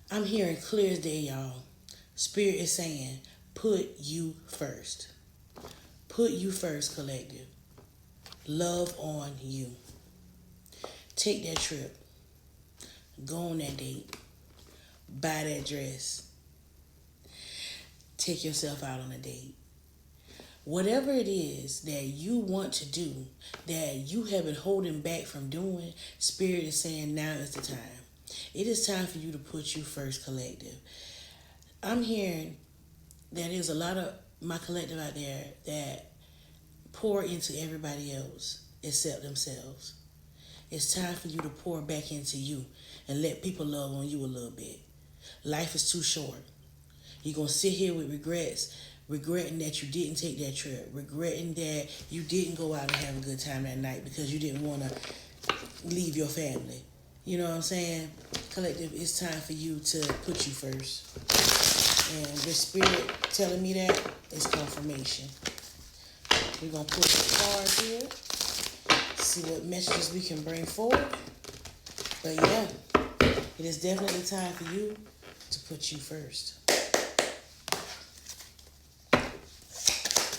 I'm hearing clear as day, y'all. Spirit is saying, put you first. Put you first, collective. Love on you. Take that trip. Go on that date. Buy that dress. Take yourself out on a date. Whatever it is that you want to do, that you have been holding back from doing, Spirit is saying now is the time. It is time for you to put you first, collective. I'm hearing that there's a lot of my collective out there that pour into everybody else except themselves. It's time for you to pour back into you and let people love on you a little bit. Life is too short. You're going to sit here with regrets, regretting that you didn't take that trip, regretting that you didn't go out and have a good time that night because you didn't want to leave your family. You know what I'm saying? Collective, it's time for you to put you first. And the spirit telling me that is confirmation. We're going to pull the cards here, see what messages we can bring forward. But yeah, it is definitely time for you to put you first.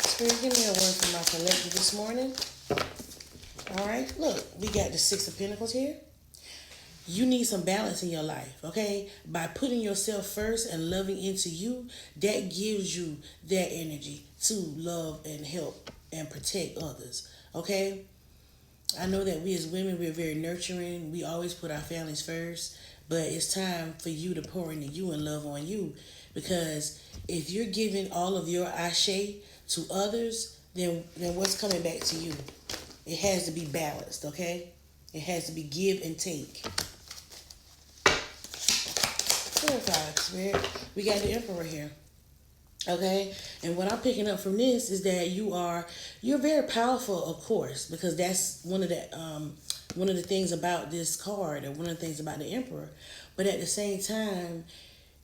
Spirit, give me a word from my collective this morning. All right, look, we got the Six of Pentacles here. You need some balance in your life, okay? By putting yourself first and loving into you, that gives you that energy to love and help and protect others, okay? I know that we as women, we're very nurturing. We always put our families first, but it's time for you to pour into you and love on you, because if you're giving all of your ashe to others, then what's coming back to you? It has to be balanced, okay? It has to be give and take. Clarify, Spirit. We got the Emperor here. Okay? And what I'm picking up from this is that you're very powerful, of course, because that's one of the things about this card, or one of the things about the Emperor. But at the same time,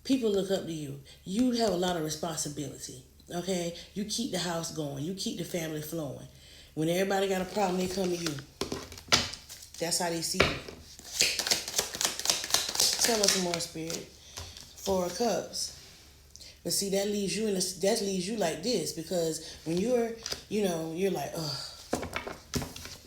people look up to you. You have a lot of responsibility. Okay? You keep the house going. You keep the family flowing. When everybody got a problem, they come to you. That's how they see you. Tell us more, Spirit. Four of Cups. But see, that leaves you like this, because when you're like, ugh.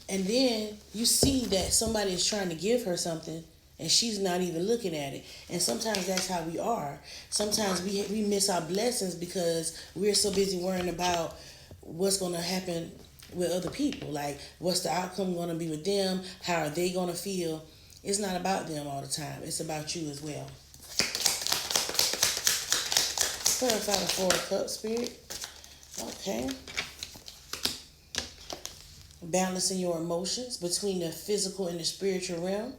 And then you see that somebody is trying to give her something and she's not even looking at it. And sometimes that's how we are. Sometimes we miss our blessings because we're so busy worrying about what's going to happen with other people. Like, what's the outcome going to be with them? How are they going to feel? It's not about them all the time. It's about you as well. Clarify the Four of Cups, Spirit. Okay. Balancing your emotions between the physical and the spiritual realm.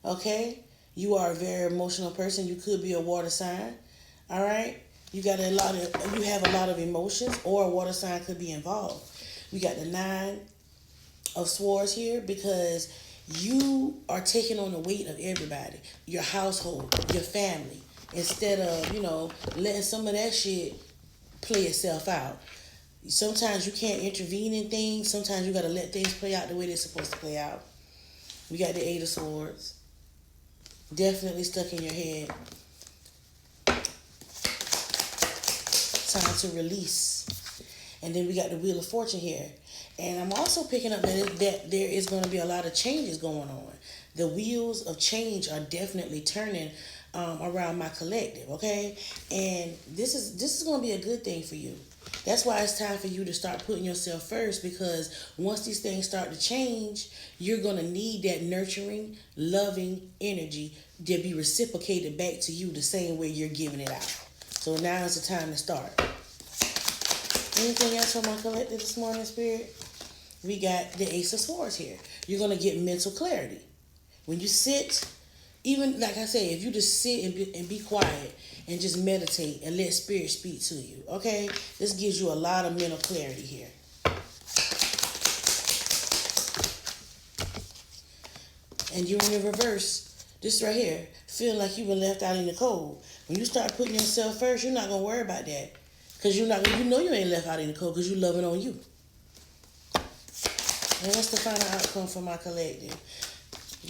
Okay. You are a very emotional person. You could be a water sign. All right. You have a lot of emotions, or a water sign could be involved. We got the Nine of Swords here, because you are taking on the weight of everybody, your household, your family, instead of, letting some of that shit play itself out. Sometimes you can't intervene in things. Sometimes you got to let things play out the way they're supposed to play out. We got the Eight of Swords. Definitely stuck in your head. Time to release. And then we got the Wheel of Fortune here. And I'm also picking up that there is going to be a lot of changes going on. The wheels of change are definitely turning around my collective, okay? And this is going to be a good thing for you. That's why it's time for you to start putting yourself first, because once these things start to change, you're going to need that nurturing, loving energy to be reciprocated back to you the same way you're giving it out. So now is the time to start. Anything else from my collective this morning, Spirit? We got the Ace of Swords here. You're going to get mental clarity. When you sit, even like I say, if you just sit and be quiet and just meditate and let Spirit speak to you, okay? This gives you a lot of mental clarity here. And you're in the reverse, this right here, feeling like you've been left out in the cold. When you start putting yourself first, you're not going to worry about that. Because you ain't left out in the cold, because you're loving on you. And what's the final outcome for my collective?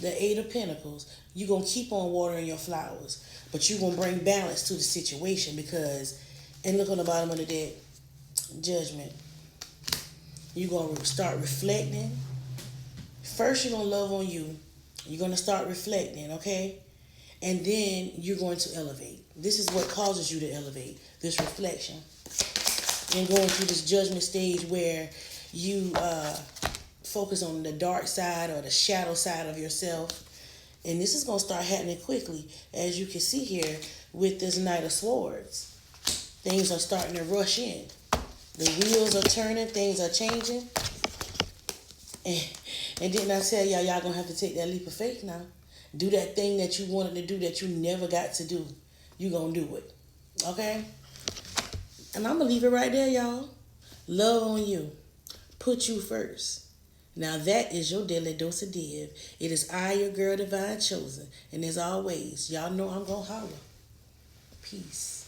the Eight of Pentacles, you're going to keep on watering your flowers. But you're going to bring balance to the situation because, and look on the bottom of the deck, Judgment. You're going to start reflecting. First, you're going to love on you. You're going to start reflecting, okay? And then you're going to elevate. This is what causes you to elevate, this reflection. And going through this judgment stage where you focus on the dark side or the shadow side of yourself. And this is going to start happening quickly, as you can see here with this Knight of Swords. Things are starting to rush in. The wheels are turning, things are changing. And didn't I tell y'all going to have to take that leap of faith now? Do that thing that you wanted to do that you never got to do. You going to do it. Okay? And I'm going to leave it right there, y'all. Love on you. Put you first. Now that is your daily dose of div. It is I, your girl, Divine Chosen. And as always, y'all know I'm going to holler. Peace.